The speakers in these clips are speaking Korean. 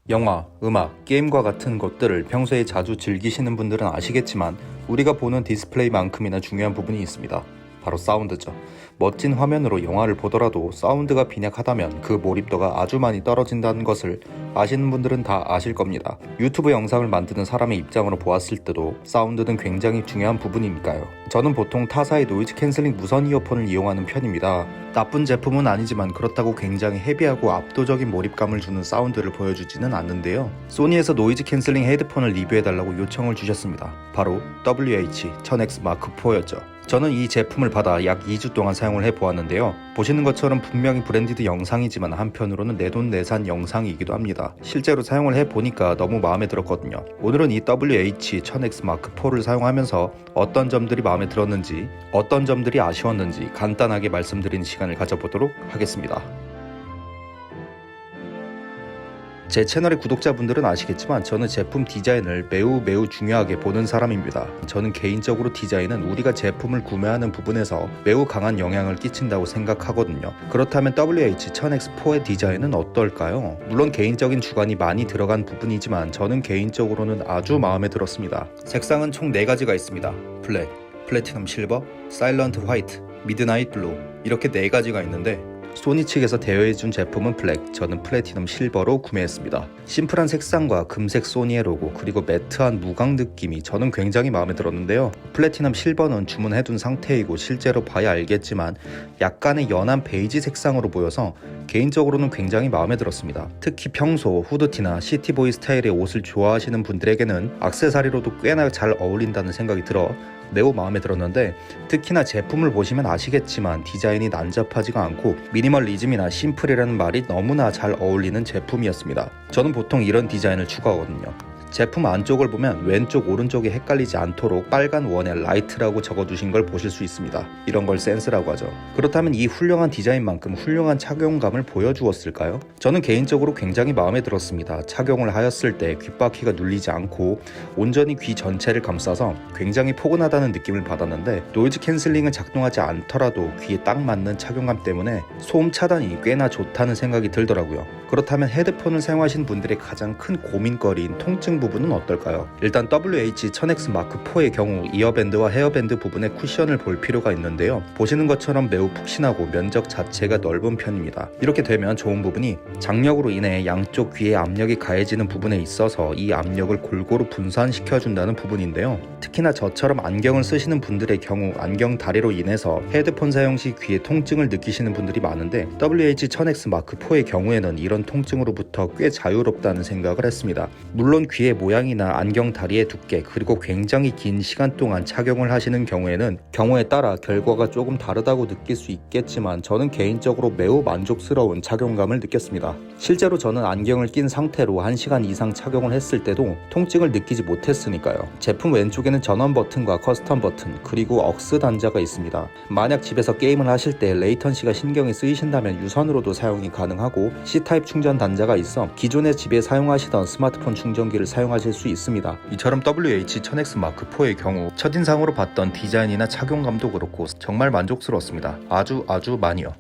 영화, 음악, 게임과 같은 것들을 평소에 자주 즐기시는 분들은 아시겠지만 우리가 보는 디스플레이만큼이나 중요한 부분이 있습니다. 바로 사운드죠. 멋진 화면으로 영화를 보더라도 사운드가 빈약하다면 그 몰입도가 아주 많이 떨어진다는 것을 아시는 분들은 다 아실 겁니다. 유튜브 영상을 만드는 사람의 입장으로 보았을 때도 사운드는 굉장히 중요한 부분이니까요. 저는 보통 타사의 노이즈 캔슬링 무선 이어폰을 이용하는 편입니다. 나쁜 제품은 아니지만 그렇다고 굉장히 헤비하고 압도적인 몰입감을 주는 사운드를 보여주지는 않는데요. 소니에서 노이즈 캔슬링 헤드폰을 리뷰해달라고 요청을 주셨습니다. 바로 WH-1000X Mark4였죠. 저는 이 제품을 받아 약 2주 동안 사용을 해보았는데요. 보시는 것처럼 분명히 브랜디드 영상이지만 한편으로는 내돈내산 영상이기도 합니다. 실제로 사용을 해보니까 너무 마음에 들었거든요. 오늘은 이 WH-1000X Mark4를 사용하면서 어떤 점들이 마음에 들었는지, 어떤 점들이 아쉬웠는지 간단하게 말씀드리는 시간을 가져보도록 하겠습니다. 제 채널의 구독자분들은 아시겠지만 저는 제품 디자인을 매우 중요하게 보는 사람입니다. 저는 개인적으로 디자인은 우리가 제품을 구매하는 부분에서 매우 강한 영향을 끼친다고 생각하거든요. 그렇다면 WH-1000X4의 디자인은 어떨까요? 물론 개인적인 주관이 많이 들어간 부분이지만 저는 개인적으로는 아주 마음에 들었습니다. 색상은 총 4가지가 있습니다. 블랙, 플래티넘 실버, 사일런트 화이트, 미드나잇 블루 이렇게 4가지가 있는데 소니 측에서 대여해준 제품은 블랙, 저는 플래티넘 실버로 구매했습니다. 심플한 색상과 금색 소니의 로고 그리고 매트한 무광 느낌이 저는 굉장히 마음에 들었는데요. 플래티넘 실버는 주문해둔 상태이고 실제로 봐야 알겠지만 약간의 연한 베이지 색상으로 보여서 개인적으로는 굉장히 마음에 들었습니다. 특히 평소 후드티나 시티보이 스타일의 옷을 좋아하시는 분들에게는 액세서리로도 꽤나 잘 어울린다는 생각이 들어 매우 마음에 들었는데 특히나 제품을 보시면 아시겠지만 디자인이 난잡하지가 않고 미니멀리즘이나 심플이라는 말이 너무나 잘 어울리는 제품이었습니다. 저는 보통 이런 디자인을 추구하거든요. 제품 안쪽을 보면 왼쪽 오른쪽이 헷갈리지 않도록 빨간 원에 라이트라고 적어두신 걸 보실 수 있습니다. 이런 걸 센스라고 하죠. 그렇다면 이 훌륭한 디자인만큼 훌륭한 착용감을 보여주었을까요? 저는 개인적으로 굉장히 마음에 들었습니다. 착용을 하였을 때 귓바퀴가 눌리지 않고 온전히 귀 전체를 감싸서 굉장히 포근하다는 느낌을 받았는데 노이즈 캔슬링은 작동하지 않더라도 귀에 딱 맞는 착용감 때문에 소음 차단이 꽤나 좋다는 생각이 들더라고요. 그렇다면 헤드폰을 사용하신 분들의 가장 큰 고민거리인 통증 부분은 어떨까요? 일단 WH-1000X Mark4의 경우 이어밴드와 헤어밴드 부분에 쿠션을 볼 필요가 있는데요. 보시는 것처럼 매우 푹신하고 면적 자체가 넓은 편입니다. 이렇게 되면 좋은 부분이 장력으로 인해 양쪽 귀에 압력이 가해지는 부분에 있어서 이 압력을 골고루 분산시켜준다는 부분인데요. 특히나 저처럼 안경을 쓰시는 분들의 경우 안경 다리로 인해서 헤드폰 사용 시 귀에 통증을 느끼시는 분들이 많은데 WH-1000X Mark4의 경우에는 이런 통증으로부터 꽤 자유롭다는 생각을 했습니다. 물론 귀의 모양이나 안경 다리의 두께 그리고 굉장히 긴 시간 동안 착용을 하시는 경우에는 경우에 따라 결과가 조금 다르다고 느낄 수 있겠지만 저는 개인적으로 매우 만족스러운 착용감을 느꼈습니다. 실제로 저는 안경을 낀 상태로 1시간 이상 착용을 했을 때도 통증을 느끼지 못했으니까요. 제품 왼쪽에는 전원 버튼과 커스텀 버튼 그리고 억스 단자가 있습니다. 만약 집에서 게임을 하실 때 레이턴시가 신경이 쓰이신다면 유선으로도 사용이 가능하고 C타입 충전 단자가 있어 기존에 집에 사용하시던 스마트폰 충전기를 사용하실 수 있습니다. 이처럼 WH-1000X Mark4의 경우 첫인상으로 봤던 디자인이나 착용감도 그렇고 정말 만족스러웠습니다. 아주 많이요.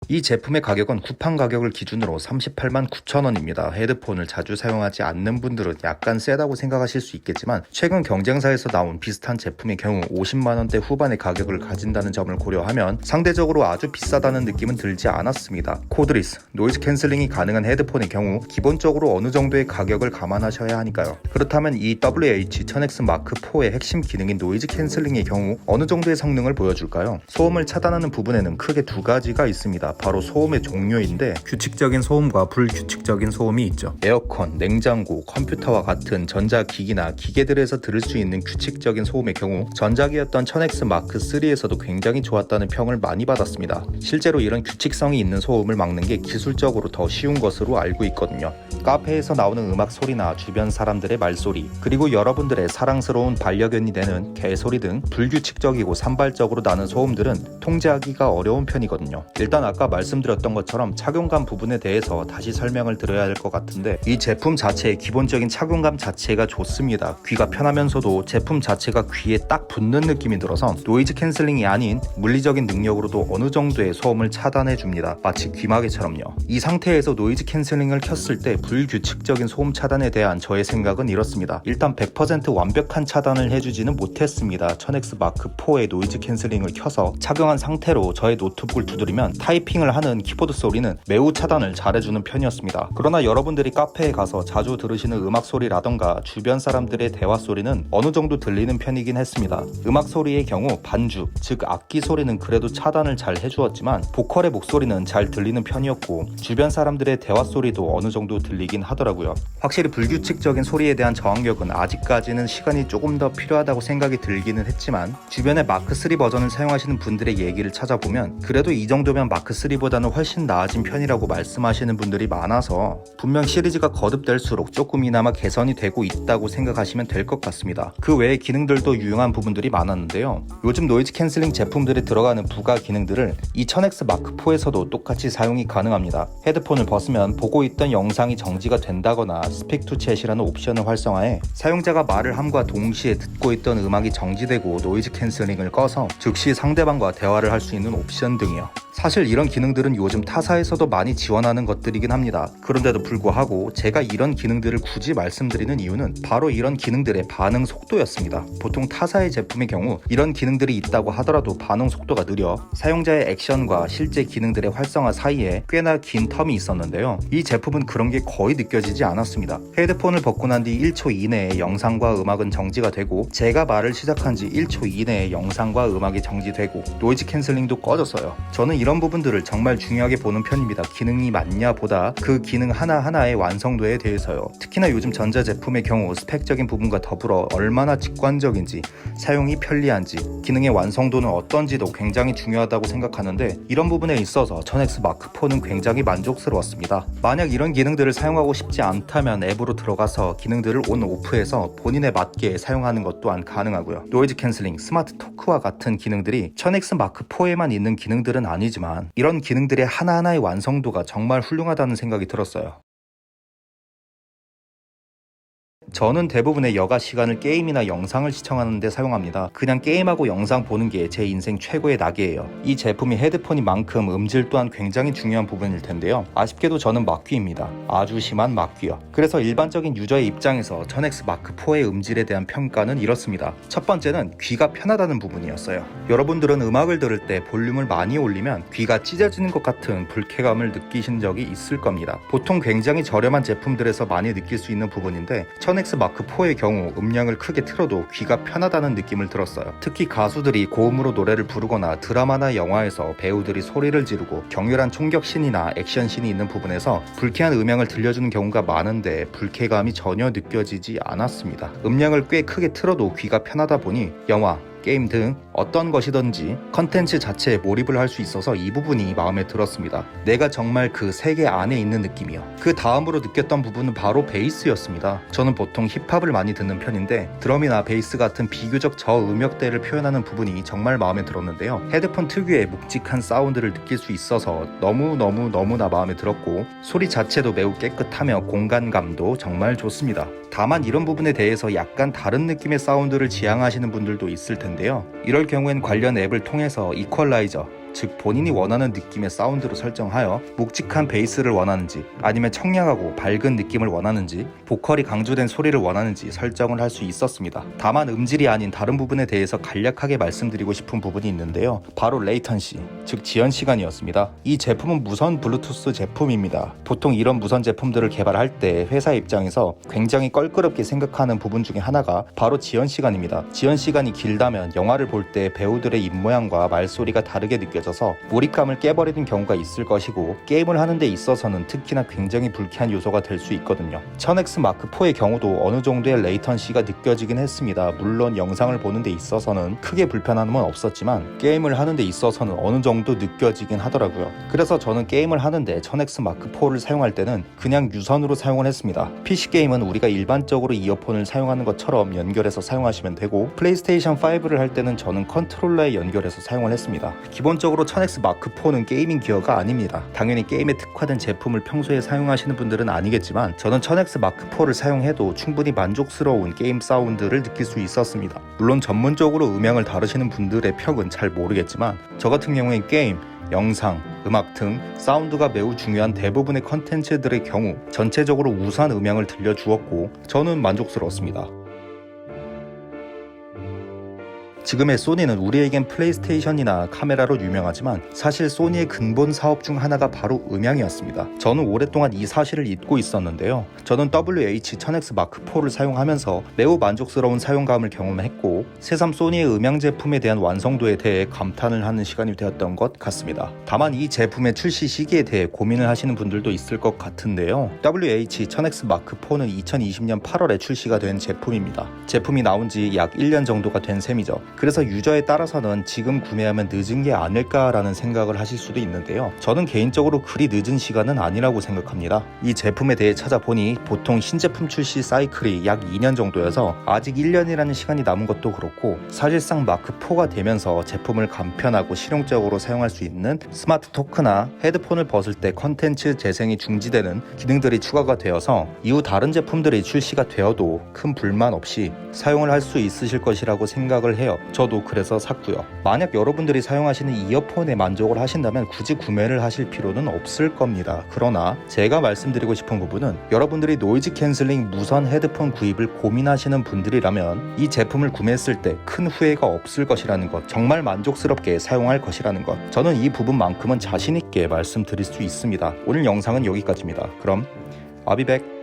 이 제품의 가격은 쿠팡 가격을 기준으로 389,000원입니다. 헤드폰을 자주 사용하지 않는 분들은 약간 세다고 생각하실 수 있겠지만 최근 경쟁사에서 나온 비슷한 제품의 경우 50만원대 후반의 가격을 가진다는 점을 고려하면 상대적으로 아주 비싸다는 느낌은 들지 않았습니다. 코드리스, 노이즈 캔슬링이 가능한 헤드폰의 경우 기본적으로 어느 정도의 가격을 감안하셔야 하니까요. 그렇다면 이 WH-1000X Mark4의 핵심 기능인 노이즈 캔슬링의 경우 어느 정도의 성능을 보여줄까요? 소음을 차단하는 부분에는 크게 2가지가 있습니다. 바로 소음의 종류인데 규칙적인 소음과 불규칙적인 소음이 있죠. 에어컨, 냉장고, 컴퓨터와 같은 전자기기나 기계들에서 들을 수 있는 규칙적인 소음의 경우 전작이었던 1000X Mark3에서도 굉장히 좋았다는 평을 많이 받았습니다. 실제로 이런 규칙성이 있는 소음을 막는 게 기술적으로 더 쉬운 것으로 알고 있거든요. 카페에서 나오는 음악 소리나 주변 사람들의 말소리 그리고 여러분들의 사랑스러운 반려견이 내는 개소리 등 불규칙적이고 산발적으로 나는 소음들은 통제하기가 어려운 편이거든요. 일단 아까 말씀드렸던 것처럼 착용감 부분에 대해서 다시 설명을 드려야 할 것 같은데, 이 제품 자체의 기본적인 착용감 자체가 좋습니다. 귀가 편하면서도 제품 자체가 귀에 딱 붙는 느낌이 들어서 노이즈 캔슬링이 아닌 물리적인 능력으로도 어느 정도의 소음을 차단해 줍니다. 마치 귀마개처럼요. 이 상태에서 노이즈 캔슬링을 켰을 때 불규칙적인 소음 차단에 대한 저의 생각은 이렇습니다. 일단 100% 완벽한 차단을 해주지는 못했습니다. 1000X 마크4의 노이즈 캔슬링을 켜서 착용한 상태로 저의 노트북을 두드리면 타이핑을 하는 키보드 소리는 매우 차단을 잘해주는 편이었습니다. 그러나 여러분들이 카페에 가서 자주 들으시는 음악 소리라던가 주변 사람들의 대화 소리는 어느 정도 들리는 편이긴 했습니다. 음악 소리의 경우 반주, 즉 악기 소리는 그래도 차단을 잘 해주었지만 보컬의 목소리는 잘 들리는 편이었고 주변 사람들의 대화 소리도 어느 정도 들리긴 하더라고요. 확실히 불규칙적인 소리에 대한 저항력은 아직까지는 시간이 조금 더 필요하다고 생각이 들기는 했지만 주변에 마크3 버전을 사용하시는 분들의 얘기를 찾아보면 그래도 이 정도면 마크3보다는 훨씬 나아진 편이라고 말씀하시는 분들이 많아서 분명 시리즈가 거듭될수록 조금이나마 개선이 되고 있다고 생각하시면 될 것 같습니다. 그 외의 기능들도 유용한 부분들이 많았는데요. 요즘 노이즈 캔슬링 제품들에 들어가는 부가 기능들을 이 1000X 마크4에서도 똑같이 사용이 가능합니다. 헤드폰을 벗으면 보고 있던 영상이 정지가 된다거나 스픽 투 챗이라는 옵션을 활성화해 사용자가 말을 함과 동시에 듣고 있던 음악이 정지되고 노이즈 캔슬링을 꺼서 즉시 상대방과 대화를 할 수 있는 옵션 등이요. 사실 이런 기능들은 요즘 타사에서도 많이 지원하는 것들이긴 합니다. 그런데도 불구하고 제가 이런 기능들을 굳이 말씀드리는 이유는 바로 이런 기능들의 반응 속도였습니다. 보통 타사의 제품의 경우 이런 기능들이 있다고 하더라도 반응 속도가 느려 사용자의 액션과 실제 기능들의 활성화 사이에 꽤나 긴 텀이 있었는데요. 이 제품은 그런 게 거의 느껴지지 않았습니다. 헤드폰을 벗고 난 뒤 1초 이내에 영상과 음악은 정지가 되고 제가 말을 시작한 지 1초 이내에 영상과 음악이 정지되고 노이즈 캔슬링도 꺼졌어요. 저는 이런 부분들을 정말 중요하게 보는 편입니다. 기능이 맞냐 보다 그 기능 하나하나의 완성도에 대해서요. 특히나 요즘 전자제품의 경우 스펙적인 부분과 더불어 얼마나 직관적인지, 사용이 편리한지, 기능의 완성도는 어떤지도 굉장히 중요하다고 생각하는데 이런 부분에 있어서 1000X 마크4는 굉장히 만족스러웠습니다. 만약 이런 기능들을 사용하고 싶지 않다면 앱으로 들어가서 기능들을 온 오프해서 본인에 맞게 사용하는 것 또한 가능하고요. 노이즈 캔슬링, 스마트 토크와 같은 기능들이 1000X 마크4에만 있는 기능들은 아니지만 이런 기능들의 하나하나의 완성도가 정말 훌륭하다는 생각이 들었어요. 저는 대부분의 여가 시간을 게임이나 영상을 시청하는 데 사용합니다. 그냥 게임하고 영상 보는 게 제 인생 최고의 낙이에요. 이 제품이 헤드폰인 만큼 음질 또한 굉장히 중요한 부분일 텐데요. 아쉽게도 저는 막귀입니다. 아주 심한 막귀요. 그래서 일반적인 유저의 입장에서 1000X 마크4의 음질에 대한 평가는 이렇습니다. 첫 번째는 귀가 편하다는 부분이었어요. 여러분들은 음악을 들을 때 볼륨을 많이 올리면 귀가 찢어지는 것 같은 불쾌감을 느끼신 적이 있을 겁니다. 보통 굉장히 저렴한 제품들에서 많이 느낄 수 있는 부분인데 1000X 마크4의 경우 음량을 크게 틀어도 귀가 편하다는 느낌을 들었어요. 특히 가수들이 고음으로 노래를 부르거나 드라마나 영화에서 배우들이 소리를 지르고 격렬한 총격신이나 액션신이 있는 부분에서 불쾌한 음향을 들려주는 경우가 많은데 불쾌감이 전혀 느껴지지 않았습니다. 음량을 꽤 크게 틀어도 귀가 편하다 보니 영화, 게임 등 어떤 것이든지 컨텐츠 자체에 몰입을 할 수 있어서 이 부분이 마음에 들었습니다. 내가 정말 그 세계 안에 있는 느낌이요. 그 다음으로 느꼈던 부분은 바로 베이스였습니다. 저는 보통 힙합을 많이 듣는 편인데 드럼이나 베이스 같은 비교적 저음역대를 표현하는 부분이 정말 마음에 들었는데요. 헤드폰 특유의 묵직한 사운드를 느낄 수 있어서 너무나 마음에 들었고 소리 자체도 매우 깨끗하며 공간감도 정말 좋습니다. 다만 이런 부분에 대해서 약간 다른 느낌의 사운드를 지향하시는 분들도 있을 텐데요. 이럴 경우엔 관련 앱을 통해서 이퀄라이저, 즉 본인이 원하는 느낌의 사운드로 설정하여 묵직한 베이스를 원하는지 아니면 청량하고 밝은 느낌을 원하는지 보컬이 강조된 소리를 원하는지 설정을 할 수 있었습니다. 다만 음질이 아닌 다른 부분에 대해서 간략하게 말씀드리고 싶은 부분이 있는데요. 바로 레이턴시, 즉 지연 시간이었습니다. 이 제품은 무선 블루투스 제품입니다. 보통 이런 무선 제품들을 개발할 때 회사 입장에서 굉장히 껄끄럽게 생각하는 부분 중에 하나가 바로 지연 시간입니다. 지연 시간이 길다면 영화를 볼 때 배우들의 입모양과 말소리가 다르게 느껴져서 몰입감을 깨버리는 경우가 있을 것이고 게임을 하는 데 있어서는 특히나 굉장히 불쾌한 요소가 될 수 있거든요. 1000X 마크4의 경우도 어느 정도의 레이턴시가 느껴지긴 했습니다. 물론 영상을 보는 데 있어서는 크게 불편함은 없었지만 게임을 하는 데 있어서는 어느 정도 느껴지긴 하더라고요. 그래서 저는 게임을 하는데 1000X 마크4를 사용할 때는 그냥 유선으로 사용을 했습니다. PC 게임은 우리가 일반적으로 이어폰을 사용하는 것처럼 연결해서 사용하시면 되고 플레이스테이션 5를 할 때는 저는 컨트롤러에 연결해서 사용을 했습니다. 기본적으로 기본적으로 1000X 마크4는 게이밍 기어가 아닙니다. 당연히 게임에 특화된 제품을 평소에 사용하시는 분들은 아니겠지만 저는 1000X 마크4를 사용해도 충분히 만족스러운 게임 사운드를 느낄 수 있었습니다. 물론 전문적으로 음향을 다루시는 분들의 평은 잘 모르겠지만 저 같은 경우엔 게임, 영상, 음악 등 사운드가 매우 중요한 대부분의 컨텐츠들의 경우 전체적으로 우수한 음향을 들려주었고 저는 만족스러웠습니다. 지금의 소니는 우리에겐 플레이스테이션이나 카메라로 유명하지만 사실 소니의 근본 사업 중 하나가 바로 음향이었습니다. 저는 오랫동안 이 사실을 잊고 있었는데요. 저는 WH-1000X 마크4를 사용하면서 매우 만족스러운 사용감을 경험했고 새삼 소니의 음향 제품에 대한 완성도에 대해 감탄을 하는 시간이 되었던 것 같습니다. 다만 이 제품의 출시 시기에 대해 고민을 하시는 분들도 있을 것 같은데요. WH-1000X 마크4는 2020년 8월에 출시가 된 제품입니다. 제품이 나온 지 약 1년 정도가 된 셈이죠. 그래서 유저에 따라서는 지금 구매하면 늦은 게 아닐까라는 생각을 하실 수도 있는데요. 저는 개인적으로 그리 늦은 시간은 아니라고 생각합니다. 이 제품에 대해 찾아보니 보통 신제품 출시 사이클이 약 2년 정도여서 아직 1년이라는 시간이 남은 것도 그렇고 사실상 마크4가 되면서 제품을 간편하고 실용적으로 사용할 수 있는 스마트 토크나 헤드폰을 벗을 때 컨텐츠 재생이 중지되는 기능들이 추가가 되어서 이후 다른 제품들이 출시가 되어도 큰 불만 없이 사용을 할 수 있으실 것이라고 생각을 해요. 저도 그래서 샀고요. 만약 여러분들이 사용하시는 이어폰에 만족을 하신다면 굳이 구매를 하실 필요는 없을 겁니다. 그러나 제가 말씀드리고 싶은 부분은 여러분들이 노이즈 캔슬링 무선 헤드폰 구입을 고민하시는 분들이라면 이 제품을 구매했을 때 큰 후회가 없을 것이라는 것, 정말 만족스럽게 사용할 것이라는 것, 저는 이 부분만큼은 자신 있게 말씀드릴 수 있습니다. 오늘 영상은 여기까지입니다. 그럼 I'll be back.